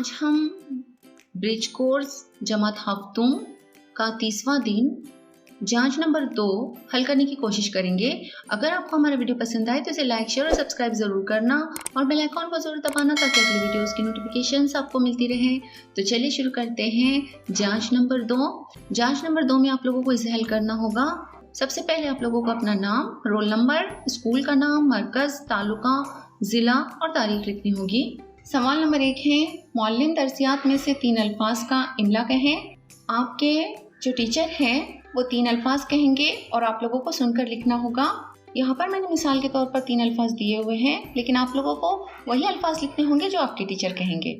आज हम bridge course जमात हफ्तों का 30वां दिन जांच नंबर 2 हल करने की कोशिश करेंगे। अगर आपको हमारा वीडियो पसंद आए तो इसे लाइक, शेयर और सब्सक्राइब ज़रूर करना और बेल आइकॉन को ज़रूर दबाना ताकि अगली वीडियोस की नोटिफिकेशंस आपको मिलती रहे। तो चलिए शुरू करते हैं जांच नंबर 2। जांच नंबर 2 में आप लोगों को इसे हल करना होगा। सबसे पहले आप लोगों को अपना नाम, रोल नंबर, स्कूल का नाम, मरकज़, तालुका, ज़िला और तारीख लिखनी होगी। सवाल नंबर 1 है, मौलिन दर्सियात में से 3 अल्फाज का इमला कहें। आपके जो टीचर हैं वो 3 अल्फाज कहेंगे और आप लोगों को सुनकर लिखना होगा। यहाँ पर मैंने मिसाल के तौर पर 3 अल्फाज दिए हुए हैं, लेकिन आप लोगों को वही अल्फाज लिखने होंगे जो आपके टीचर कहेंगे।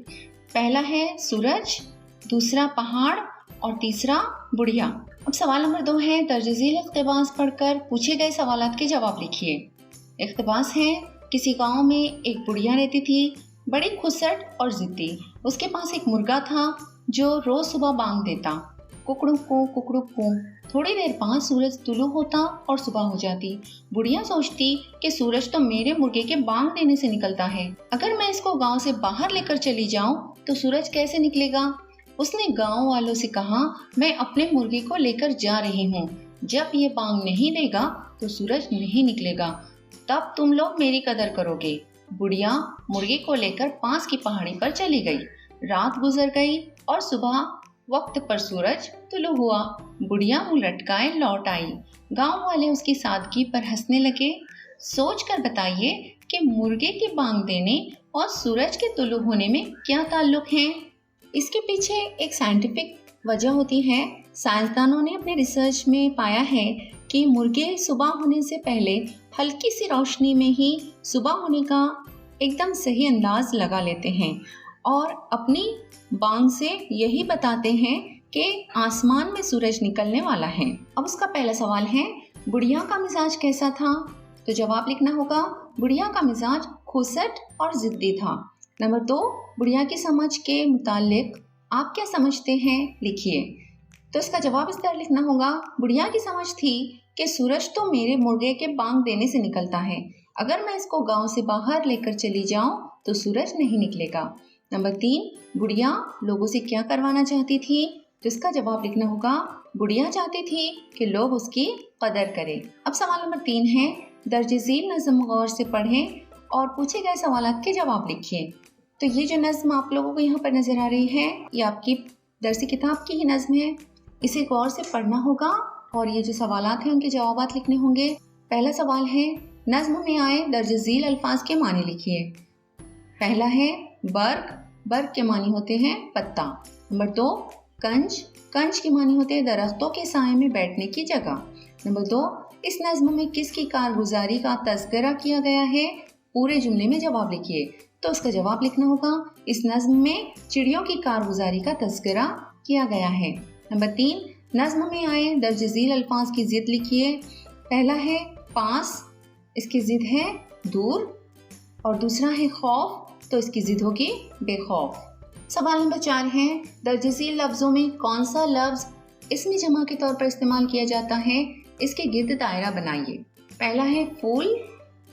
पहला है सूरज, दूसरा पहाड़ और तीसरा बुढ़िया। अब सवाल नंबर 2 है, दर्ज-ए-झील इक़्तिबास पढ़कर पूछे गए सवालात के जवाब लिखिए। इक़्तिबास है, किसी गाँव में एक बुढ़िया रहती थी, बड़ी खुसट और ज़िद्दी। उसके पास एक मुर्गा था जो रोज़ सुबह बांग देता, कुकड़ू को कुकड़ू को। थोड़ी देर बाद सूरज तुलू होता और सुबह हो जाती। बुढ़िया सोचती कि सूरज तो मेरे मुर्गे के बांग देने से निकलता है, अगर मैं इसको गांव से बाहर लेकर चली जाऊं तो सूरज कैसे निकलेगा। उसने गांव वालों से कहा, मैं अपने मुर्गे को लेकर जा रही हूँ, जब ये बांग नहीं देगा तो सूरज नहीं निकलेगा, तब तुम लोग मेरी कदर करोगे। बुढ़िया मुर्गे को लेकर पास की पहाड़ी पर चली गई। रात गुजर गई और सुबह वक्त पर सूरज तुलू हुआ। बुढ़िया मुंह लटकाए लौट आई। गांव वाले उसकी सादगी पर हंसने लगे। सोच कर बताइए कि मुर्गे के बांग देने और सूरज के तुलू होने में क्या ताल्लुक है। इसके पीछे एक साइंटिफिक वजह होती है। साइंसदानों ने अपने रिसर्च में पाया है कि मुर्गे सुबह होने से पहले हल्की सी रोशनी में ही सुबह होने का एकदम सही अंदाज लगा लेते हैं और अपनी बांग से यही बताते हैं कि आसमान में सूरज निकलने वाला है। अब उसका पहला सवाल है, बुढ़िया का मिजाज कैसा था। तो जवाब लिखना होगा, बुढ़िया का मिजाज खुसट और ज़िद्दी था। नंबर 2, बुढ़िया की समझ के मुतालिक आप क्या समझते हैं, लिखिए। तो इसका जवाब इस तरह लिखना होगा, बुढ़िया की समझ थी कि सूरज तो मेरे मुर्गे के बांग देने से निकलता है, अगर मैं इसको गांव से बाहर लेकर चली जाऊं तो सूरज नहीं निकलेगा। नंबर 3, बुढ़िया लोगों से क्या करवाना चाहती थी। तो इसका जवाब लिखना होगा, बुढ़िया चाहती थी कि लोग उसकी कदर करें। अब सवाल नंबर 3 है, दर्ज-ए-झील नज़्म गौर से पढ़ें और पूछे गए सवालात के जवाब लिखिए। तो ये जो नज़्म आप लोगों को यहाँ पर नज़र आ रही है, ये आपकी दरसी किताब की ही नज़्म है। इसे गौर से पढ़ना होगा और ये जो सवालात हैं उनके जवाबात लिखने होंगे। पहला सवाल है, नज़्म में आए दर्ज-ए-झील अल्फाज के मानी लिखिए। पहला है बर्ग, बर्ग के मानी होते हैं पत्ता। नंबर 2, कंज, कंज के मानी होते हैं दरख्तों के साए में बैठने की जगह। नंबर 2, इस नज़्म में किसकी कारगुजारी का तज़किरा किया गया है, पूरे जुमले में जवाब लिखिए। तो उसका जवाब लिखना होगा, इस नज़्म में चिड़ियों की कारगुजारी का तज़किरा किया गया है। नंबर 3, नज़्म में आए दर्ज-ए-झील अल्फाज की ज़िद लिखिए। पहला है पास, इसकी ज़िद है दूर, और दूसरा है खौफ, तो इसकी ज़िद होगी बेखौफ। सवाल नंबर 4 है, दर्ज-ए-झील लफ्ज़ों में कौन सा लफ्ज़ इसमें जमा के तौर पर इस्तेमाल किया जाता है, इसके गिर्द दायरा बनाइए। पहला है फूल,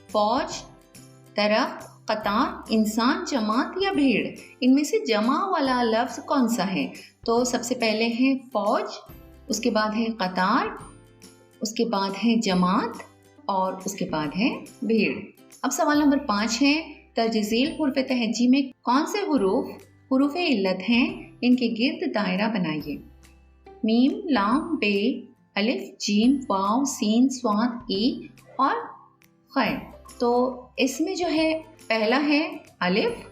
फौज, तरफ, कतार, इंसान, जमात या भीड़। इनमें से जमा वाला लफ्ज़ कौन सा है। तो सबसे पहले है फौज, उसके बाद है कतार, उसके बाद है जमात और उसके बाद है भीड़। अब सवाल नंबर 5 है, दर्ज-ए-झील हुर्फ़ तहज्जी में कौन से हुरूफ़ इल्लत हैं, इनके गिर्द दायरा बनाइए। मीम, लाम, बे, अलिफ, जीम, वाव, सीन, स्वाद, ई और खैर। तो इसमें जो है पहला है अलिफ,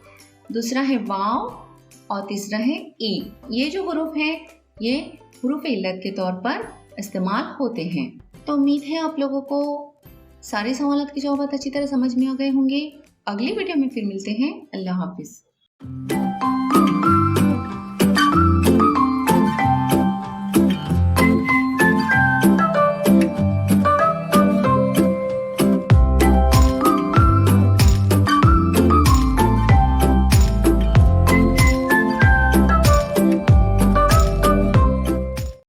दूसरा है वाव और तीसरा है ई। ये जो हुरूफ हैं ये हुरूफ इल्लत के तौर पर इस्तेमाल होते हैं। तो उम्मीद है आप लोगों को सारे सवालात के जवाब अच्छी तरह समझ में आ गए होंगे। अगली वीडियो में फिर मिलते हैं। अल्लाह हाफिज़।